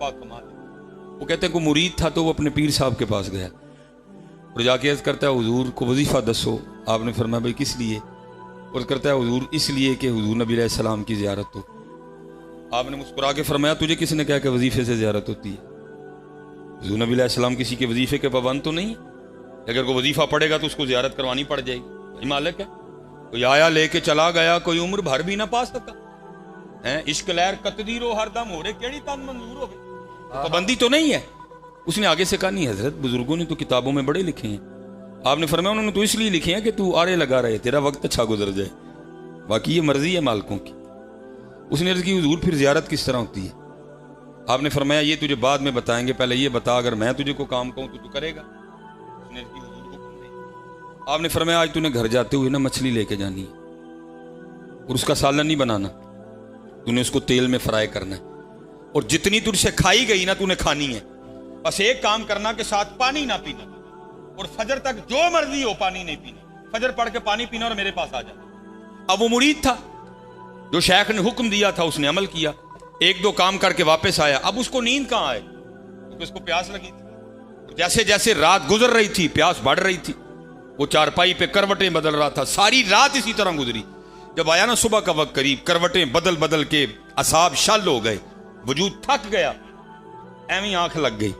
वो कहते हैं कोई मुरीद था तो वो अपने पीर साहब के पास गया और जाके अर्ज करता है हुजूर को वजीफ़ा दसो। आपने फरमाया भाई किस लिए? और करता है हुजूर इसलिए कि हुजूर नबी अलैहि सलाम की ज़ियारत हो। आपने मुस्कुरा के फरमाया तुझे किसी ने कहा कि वजीफ़े से ज़ियारत होती है? हुजूर नबी अलैहि सलाम किसी के वजीफ़े के पाबंद तो नहीं, अगर कोई वजीफ़ा पड़ेगा तो उसको ज़ियारत करवानी पड़ जाएगी। भाई मालिक है, कोई आया लेके चला गया, कोई उम्र भर भी ना पा सका है। इश्क लहर कतदीरो हरदम हो रे केड़ी तन मंजूर हो गई, पाबंदी तो नहीं है। उसने आगे से कहा नहीं हजरत, बुजुर्गों ने तो किताबों में बड़े लिखे हैं। आपने फरमाया उन्होंने तो इसलिए लिखे हैं कि तू आड़े लगा रहे, तेरा वक्त अच्छा गुजर जाए, बाकी ये मर्जी है मालिकों की। उसने अर्ज की हुजूर फिर ज़ियारत किस तरह होती है? आपने फरमाया ये तुझे बाद में बताएंगे, पहले ये बता अगर मैं तुझे को काम कहूँ तो तू करेगा? उसने अर्ज की हुजूर हुक्म नहीं। आपने फरमाया आज तूने घर जाते हुए ना मछली लेके जानी है और उसका सालन नहीं बनाना, तूने उसको तेल में फ्राई करना है और जितनी तुझसे खाई गई ना तूने खानी है। बस एक काम करना कि साथ पानी ना पीना और फजर तक जो मर्जी हो पानी नहीं पीना, फजर पढ़ के पानी पीना और मेरे पास आ जाना। अब वो मुरीद था जो शेख ने हुक्म दिया था, उसने अमल किया, एक दो काम करके वापस आया। अब उसको नींद कहां आए क्योंकि उसको प्यास लगी थी। जैसे जैसे रात गुजर रही थी प्यास बढ़ रही थी, वो चारपाई पे करवटें बदल रहा था। सारी रात इसी तरह गुजरी। जब आया ना सुबह का वक्त करीब, करवटें बदल बदल के असाब शल हो गए, वजूद थक गया, एवं आंख लग गई।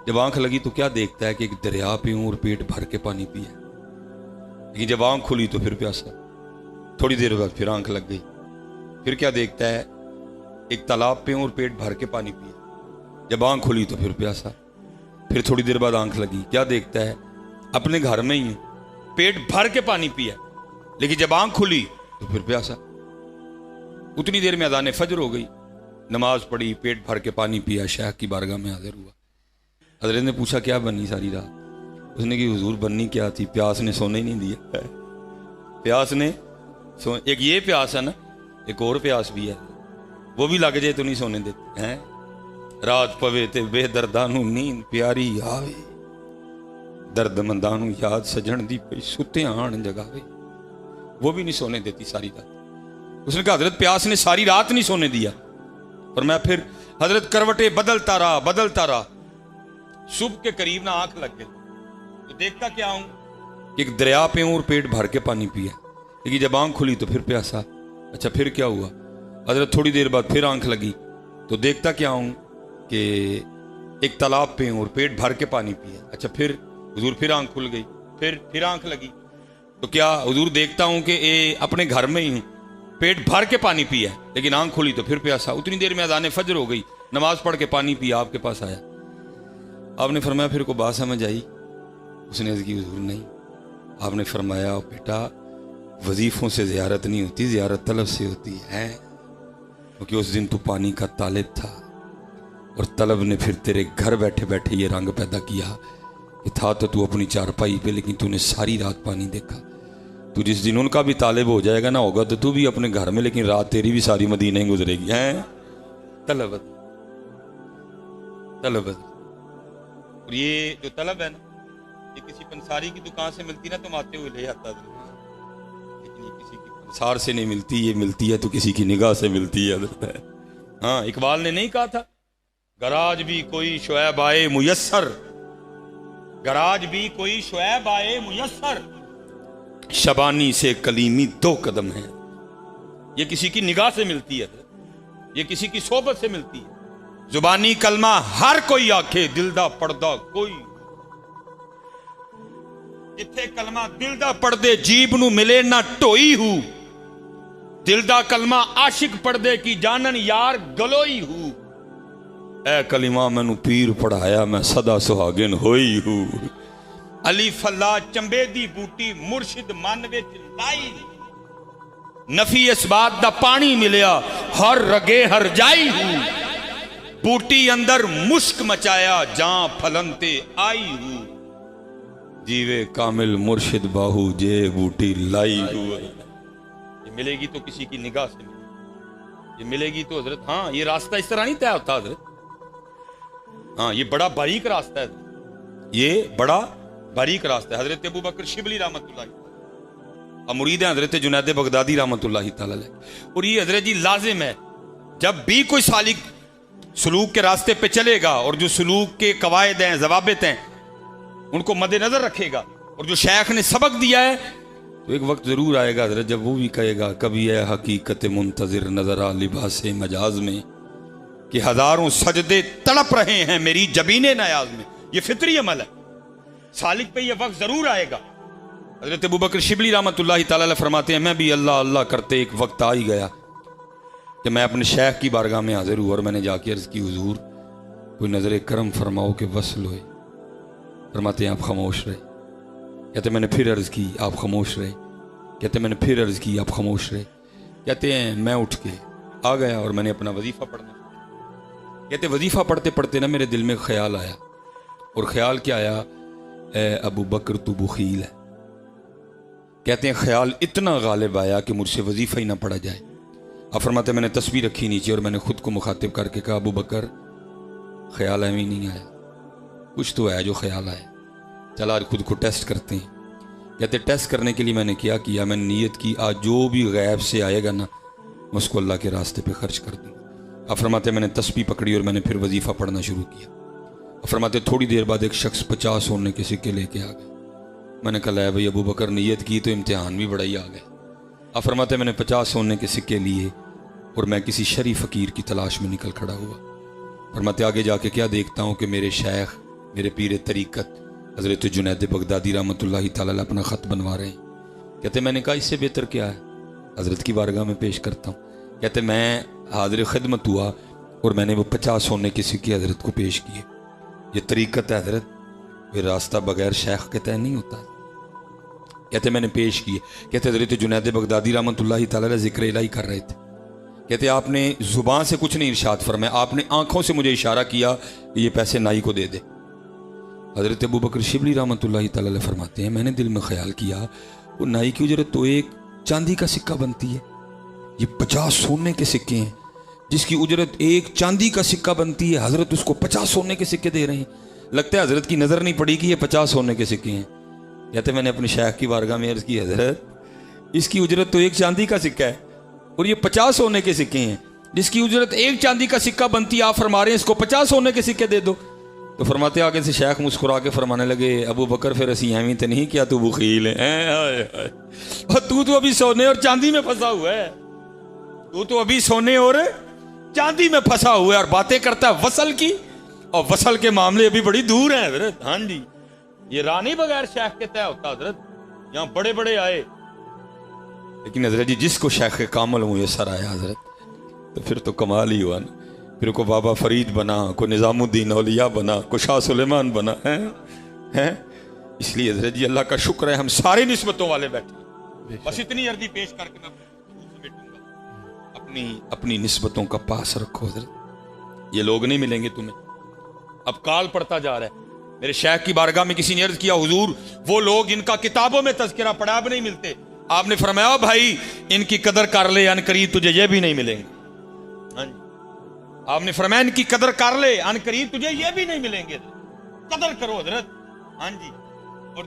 जब आंख लगी तो क्या देखता है कि एक दरिया पीऊं और पेट भर के पानी पिया, लेकिन जब आंख खुली तो फिर प्यासा। थोड़ी देर बाद फिर आंख लग गई, फिर क्या देखता है एक तालाब पीऊं और पेट भर के पानी पिया, जब आंख खुली तो फिर प्यासा। फिर थोड़ी देर बाद आंख लगी, क्या देखता है अपने घर में ही पेट भर के पानी पिया, लेकिन जब आंख खुली तो फिर प्यासा। उतनी देर में अज़ान फजर हो गई, नमाज पढ़ी, पेट भर के पानी पिया, शेख की बारगाह में हाजिर हुआ। हजरत ने पूछा क्या बनी सारी रात? उसने की हुजूर बननी क्या थी, प्यास ने सोने ही नहीं दिया। प्यास ने एक ये प्यास है ना, एक और प्यास भी है, वो भी लग जाए तो नहीं सोने देते हैं। रात पवे ते बेदर्दानू नींद प्यारी आवे, दर्दमंदानू याद सजन दी पई सुते आन जगावे, वो भी नहीं सोने देती सारी रात। उसने कहा हजरत प्यास ने सारी रात नहीं सोने दिया। और मैं फिर हजरत करवटे बदलता रहा। सुबह के करीब ना आंख लग गई तो देखता क्या हूं कि एक दरिया पे हूं और पेट भर के पानी पिया, लेकिन जब आंख खुली तो फिर प्यासा। अच्छा फिर क्या हुआ? हजरत थोड़ी देर बाद फिर आंख लगी तो देखता क्या हूं कि एक तालाब पे हूं और पेट भर के पानी पिया। अच्छा फिर हुजूर फिर आंख खुल गई, फिर आंख लगी तो क्या हुजूर देखता हूं कि अपने घर में ही हूं, पेट भर के पानी पिया, लेकिन आंख खुली तो फिर प्यासा। उतनी देर में अज़ान फजर हो गई, नमाज पढ़ के पानी पिया, आपके पास आया। आपने फरमाया फिर को बात समझ आई? उसने अर्ज़ की हुजूर नहीं। आपने फरमाया बेटा वजीफों से ज़ियारत नहीं होती, ज़ियारत तलब से होती है, क्योंकि उस दिन तू पानी का तालिब था और तलब ने फिर तेरे घर बैठे बैठे ये रंग पैदा किया कि था तो तू अपनी चारपाई पे, लेकिन तूने सारी रात पानी देखा। तू जिस दिन उनका भी तालिब हो जाएगा ना, होगा तो तू भी अपने घर में, लेकिन रात तेरी भी सारी मदीने ही गुजरेगी। हैं तलब और ये जो तलब है ना, ये किसी पंसारी की दुकान से मिलती ना तो आते हुए ले आता, लेकिन ये किसी की पंसार से नहीं मिलती, ये मिलती है तो किसी की निगाह से मिलती है। हाँ, इकबाल ने नहीं कहा था गराज भी कोई शुएब आए मुयस्सर, गराज भी कोई शुएब आए मुयस्सर, शबानी से कलीमी 2 कदम है। ये किसी की निगाह से मिलती है, ये किसी की सोबत से मिलती है। जुबानी कलमा हर कोई आखे, दिल दा पढ़दा कोई, जिथे कलमा दिल दा पढ़दे जीब नू मिले ना ढोई हूं, दिल दा कलमा आशिक पढ़दे की जानन यार गलोई हूं। ऐ कलिमा मैनू पीर पढ़ाया, मैं सदा सुहागिन होई हूं। अली फल्ला चंबे दी बूटी मुर्शिद मन विच लाई, नफी इस बात दा पानी मिलिया हर रगे हर जाई हूं। बूटी अंदर मुश्क मचाया जां फलनते आई हूं, जीवे कामिल मुर्शिद बाहू जे बूटी लाई हुआ। ये मिलेगी तो किसी की निगाह से मिलेगी, ये मिलेगी तो हजरत, हाँ ये रास्ता इस तरह नहीं तय होता हजरत, हाँ ये बड़ा बारीक रास्ता है, ये बड़ा बारीक रास्ता है। हजरत अबू बकर शिबली रहमतुल्लाह मुरीद है हजरत जुनैद बगदादी रहमतुल्लाह तआला अलैह, और ये हजरत जी लाजिम है जब भी कोई सालिक सलूक के रास्ते पे चलेगा और जो सलूक के कवायद हैं, जवाबित हैं, उनको मद्देनजर रखेगा, और जो शेख ने सबक दिया है, तो एक वक्त जरूर आएगा हजरत जब वो भी कहेगा कभी है हकीकत मुंतजिर नजरा लिबास मजाज में कि हजारों सजदे तड़प रहे हैं मेरी जबीने नयाज में। ये फितरी अमल है, सालिक पे ये वक्त जरूर आएगा। हजरत अबू बकर शिबली रहमतुल्लाहि तआला अलैह फरमाते हैं, मैं भी अल्लाह अल्लाह करते एक वक्त आ ही गया कि मैं अपने शेख की बारगाह में हाजिर हुआ और मैंने जाके अर्ज की, हुजूर कोई नजर करम फरमाओ कि वसल होए। फरमाते हैं आप खामोश रहे। कहते मैंने फिर अर्ज की, आप खामोश रहे। कहते मैंने फिर अर्ज की, आप खामोश रहे। कहते हैं मैं उठ के आ गया और मैंने अपना वजीफा पढ़ना। कहते वजीफा पढ़ते पढ़ते ना मेरे दिल में ख्याल आया, और ख्याल क्या आया, ए अबू बकर तू बुखील है। कहते हैं ख्याल इतना गालिब आया कि मुझसे वजीफा ही ना पढ़ा जाए। अब फरमाते मैंने तस्बीह रखी नीचे और मैंने खुद को मुखातिब करके कहा, अबू बकर ख्याल ऐਵੇਂ ही नहीं आया, कुछ तो है जो ख्याल आया, चल आज खुद को टेस्ट करते हैं। कहते टेस्ट करने के लिए मैंने क्या किया, मैंने नीयत की आज जो भी गैब से आएगा ना मैं उसको अल्लाह के रास्ते पे खर्च कर दूँ। अब फरमाते मैंने तस्बीह पकड़ी और मैंने फिर वजीफा पढ़ना शुरू किया। अब फरमाते थोड़ी देर बाद एक शख्स 50 सोने के सिक्के लेके आ गए। मैंने कहा भाई अबू बकर नीयत की तो इम्तिहान भी बड़ा ही आ गया। अब फरमाते मैंने 50 सोने के सिक्के लिए और मैं किसी शरीफ फ़कीर की तलाश में निकल खड़ा हुआ। फरमाते आगे जाके क्या देखता हूँ कि मेरे शेख, मेरे पीर तरीक़त हज़रत जुनैद बगदादी रहमतुल्लाहि तआला अलैह अपना ख़त बनवा रहे हैं। कहते मैंने कहा इससे बेहतर क्या है, हज़रत की बारगाह में पेश करता हूँ। कहते मैं हाज़िर खिदमत हुआ और मैंने वो 50 सोने के सिक्के हज़रत को पेश किए। ये तरीक़त है हज़रत, फिर रास्ता बगैर शेख के तय नहीं होता। कहते मैंने पेश किए। कहते हज़रत जुनैद बगदादी रहमतुल्लाहि तआला अलैह ज़िक्र इलाही कर रहे थे। कहते आपने ज़ुबान से कुछ नहीं इरशाद फरमाया, आपने आंखों से मुझे इशारा किया कि ये पैसे नाई को दे दे। हज़रत अबू बकर शिबली रहमतुल्लाहि तआला अलैह फरमाते हैं मैंने दिल में ख्याल किया वो नाई की उजरत तो एक चांदी का सिक्का बनती है, ये 50 सोने के सिक्के हैं जिसकी उजरत एक चांदी का सिक्का बनती है, हज़रत उसको 50 सोने के सिक्के दे रहे हैं। लगता है हज़रत की नज़र नहीं पड़ी कि ये 50 सोने के सिक्के हैं। कहते मैंने अपने शेख की बारगाह में अर्ज़ की, हज़रत इसकी उजरत तो एक चांदी का सिक्का है और ये 50 सोने के सिक्के हैं, जिसकी उजरत एक चांदी का सिक्का बनती है, आप फरमा रहे हैं इसको 50 सोने के सिक्के दे दो। तो फरमाते आगे से शेख मुस्कुरा के फरमाने लगे, अबू बकर फिर असी एवं तो नहीं किया, तू बुखील है और तू तो अभी सोने और चांदी में फंसा हुआ है, तू तो अभी सोने और चांदी में फंसा हुआ है और बातें करता है वसल की, और वसल के मामले अभी बड़ी दूर हैं हजरत। हाँ जी, ये रानी बगैर शेख के तय होता हजरत, यहाँ बड़े बड़े आए, लेकिन हजरत जी जिसको शेख कामल मुयसर आया हजरत तो फिर तो कमाल ही हुआ ना। फिर को बाबा फरीद बना, को निज़ामुद्दीन औलिया बना, को शाह सुलेमान बना है। इसलिए हजरत जी अल्लाह का शुक्र है हम सारे निस्बतों वाले बैठे। बस इतनी अर्जी पेश करके मैं समेटूंगा। अपनी निस्बतों का पास रखो हजरत, ये लोग नहीं मिलेंगे तुम्हें। अब काल पड़ता जा रहा है। मेरे शेख की बारगाह में किसी ने अर्ज किया, हुजूर वो लोग इनका किताबों में तज़किरा पढ़ा अब नहीं मिलते। आपने फरमाया भाई इनकी कदर कर ले, अनकरीब तुझे ये भी नहीं मिलेंगे। हाँ जी, आपने फरमाया इनकी कदर कर ले, अनकरीब तुझे ये भी नहीं मिलेंगे, कदर करो हजरत। हाँ जी, और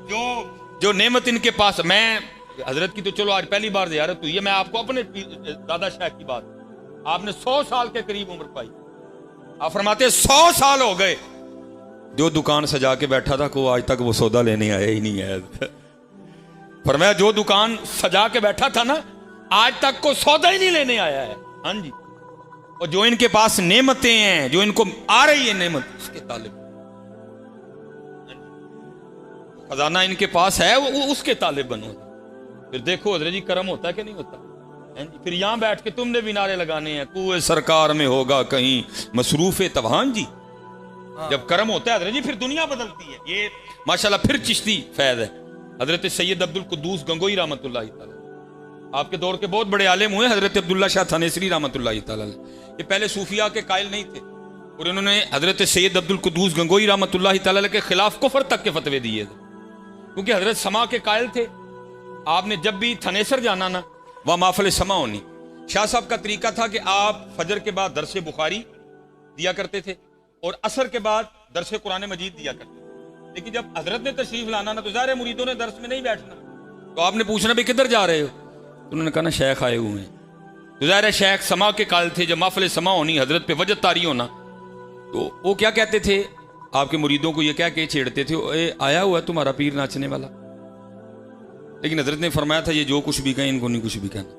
जो नेमत इनके पास, मैं हजरत की तो चलो आज पहली बार ज़ियारत हुई है, मैं आपको अपने दादा शेख की बात, आपने 100 साल के करीब उम्र पाई। आप फरमाते 100 साल हो गए, जो दुकान सजा के बैठा था को आज तक वो सौदा लेने आया ही नहीं है। फरमाया जो दुकान सजा के बैठा था ना आज तक को सौदा ही नहीं लेने आया है। हाँ जी, और जो इनके पास नेमतें हैं, जो इनको आ रही है नेमत, उसके तालिब, खजाना इनके पास है वो उसके तालिब बनो। फिर देखो हजरत जी करम होता है कि नहीं होता। फिर यहां बैठ के तुमने भी नारे लगाने हैं, कुएं सरकार में होगा कहीं मसरूफ तवान जी। जब करम होता है हजरत जी फिर दुनिया बदलती है। ये माशाल्लाह फिर चिश्ती फैज़ है। हजरत सैयद अब्दुल कुद्दूस गंगोई रहमतुल्लाहि तआला आपके दौर के बहुत बड़े आलिम हुए, हजरत अब्दुल्ला शाह थानेसरी रहमतुल्लाहि तआला। ये पहले सूफिया के कायल नहीं थे और इन्होंने हजरत सैयद अब्दुल कुद्दूस गंगोई रहमतुल्लाहि तआला के खिलाफ कुफर तक के फतवे दिए थे, क्योंकि हजरत समा के कायल थे। आपने जब भी थनेसर जाना ना वहाँ माफिल समा होनी। शाह साहब का तरीका था कि आप फजर के बाद दरसे बुखारी दिया करते थे और असर के बाद दरसे कुरान मजीद दिया करते थे। लेकिन जब हजरत ने तशरीफ लाना ना तो ज़ाहिर है मुरीदों ने दर्स में नहीं बैठना, तो आपने पूछना भी किधर जा रहे हो, तो उन्होंने कहा ना शेख आए हुए हैं। तो ज़ाहिर है शेख समा के कायल थे, जब माफिल समा होनी हजरत पे वजह तारी होना, तो वो क्या कहते थे, आपके मुरीदों को ये क्या के छेड़ते थे, ए, आया हुआ तुम्हारा पीर नाचने वाला। लेकिन हजरत ने फरमाया था ये जो कुछ भी कहें इनको नहीं कुछ भी कहना।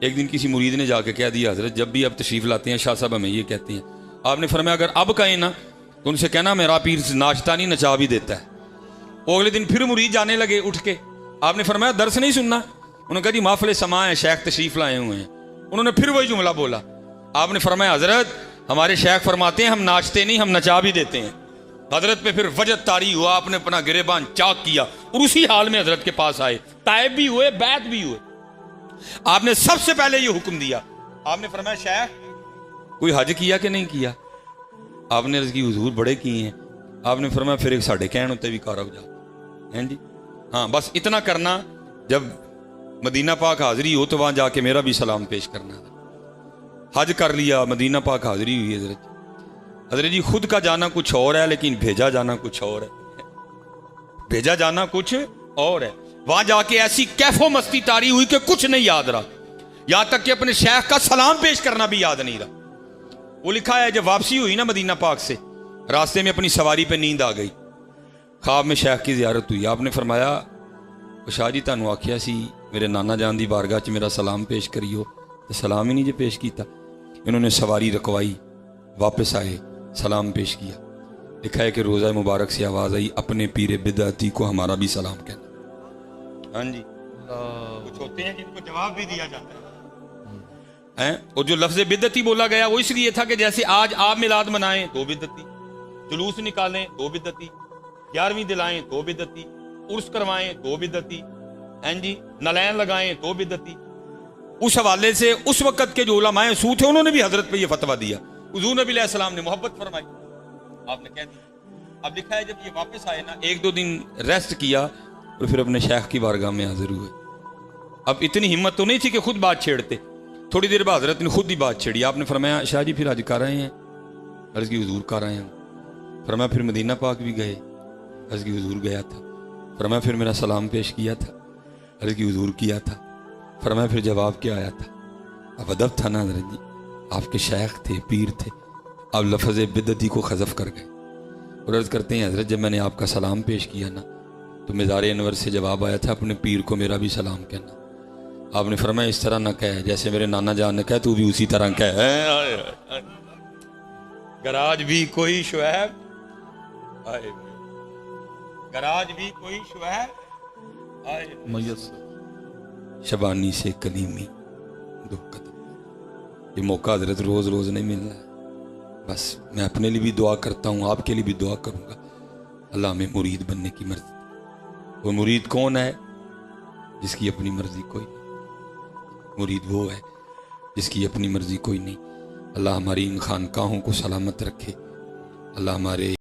एक दिन किसी मुरीद ने जाके कह दिया, हजरत जब भी आप तशरीफ़ लाते हैं शाह साहब हमें ये कहते हैं। आपने फरमाया अगर अब कहें ना तो उनसे कहना मेरा पीर नाचता नहीं नचा भी देता है। वो अगले दिन फिर मुरीद जाने लगे उठ के। आपने फरमाया दर्स नहीं सुनना। उन्होंने कहा जी महफिल समा है, शेख तशरीफ़ लाए हुए हैं। उन्होंने फिर वही जुमला बोला। आपने फरमाया हजरत हमारे शेख फरमाते हैं हम नाचते नहीं हम नचा भी देते हैं। हजरत पे फिर वजद तारी हुआ, आपने अपना गिरेबान चाक किया और उसी हाल में हजरत के पास आए, तायब भी हुए बैत भी हुए। आपने सबसे पहले ये हुक्म दिया, आपने फरमाया शेख कोई हज किया कि नहीं किया। आपने अर्ज़ की हुजूर बड़े किए हैं। आपने फरमाया फिर एक साढ़े कहण उत्ते भी कार जा हैं जी। हाँ बस इतना करना, जब मदीना पाक हाजिरी हो तो वहां जाके मेरा भी सलाम पेश करना। हज कर लिया, मदीना पाक हाजिरी हुई हजरत। हजरत जी खुद का जाना कुछ और है लेकिन भेजा जाना कुछ और है। भेजा जाना कुछ और है। वहां जाके ऐसी कैफो मस्ती तारी हुई कि कुछ नहीं याद रहा, यहां तक कि अपने शेख का सलाम पेश करना भी याद नहीं रहा। वो लिखा है जब वापसी हुई ना मदीना पाक से, रास्ते में अपनी सवारी पे नींद आ गई, ख्वाब में शेख की जियारत हुई। आपने फरमाया शाह जी तुहानू आखिया सी मेरे नाना जान दी बारगाह च मेरा सलाम पेश करियो, तो सलाम ही नहीं जो पेश किया। इन्होंने सवारी रखवाई, वापस आए, सलाम पेश किया। लिखा है कि रोज़ा मुबारक से आवाज़ आई अपने पीरे बिदअती को हमारा भी सलाम कहना। हाँ जी, कुछ होते हैं जिनको जवाब भी दिया जाता है। और जो लफ्ज़ बिदअती बोला गया वो इसलिए था कि जैसे आज आप मिलाद मनाएं तो बिदअती, जुलूस निकालें तो बिदअती, 11वीं दिलाएं तो बिदअती, उर्स करवाएं तो बिदअती, हैं जी, नलैन लगाएं तो बिदअती। उस हवाले से उस वक़्त के जो उलमाए सू थे उन्होंने भी हजरत पे ये फतवा दिया। हुजूर नबी अलैहिस्सलाम ने मोहब्बत फरमाई, आपने कह दिया। अब लिखा है जब ये वापस आए ना, एक दो दिन रेस्ट किया और फिर अपने शेख की बारगाह में हाजिर हुए। अब इतनी हिम्मत तो नहीं थी कि खुद बात छेड़ते। थोड़ी देर बाद हजरत ने खुद ही बात छेड़ी। आपने फरमाया शाह जी फिर आज कर रहे हैं। अर्ज़ की हुजूर कर रहे हैं। फरमाया फिर मदीना पाक भी गए। अर्ज़ की हुजूर गया था। फरमाया फिर मेरा सलाम पेश किया था। अर्ज़ की हुजूर किया था। फरमाया फिर जवाब क्या आया था। अब अदब था ना हजरत जी, आपके शेख थे, पीर थे, आप लफ्ज़ बिदअती को खज़फ कर गए। और अर्ज़ करते हैं हजरत जब मैंने आपका सलाम पेश किया ना तो मज़ार अनवर से जवाब आया था अपने पीर को मेरा भी सलाम कहना। आपने फरमाया इस तरह न कह जैसे मेरे नाना जान ने कहा, तू भी उसी तरह कह। गराज भी कोई शुएब, गराज भी कोई शुएब शबानी से कलीमी दो कदम। ये मौका हजरत रोज़ रोज़ नहीं मिलना है। बस मैं अपने लिए भी दुआ करता हूँ, आपके लिए भी दुआ करूँगा, अल्लाह में मुरीद बनने की मर्जी। वो मुरीद कौन है जिसकी अपनी मर्जी कोई नहीं। मुरीद वो है जिसकी अपनी मर्जी कोई नहीं। अल्लाह हमारी इन खानकाहों को सलामत रखे। अल्लाह हमारे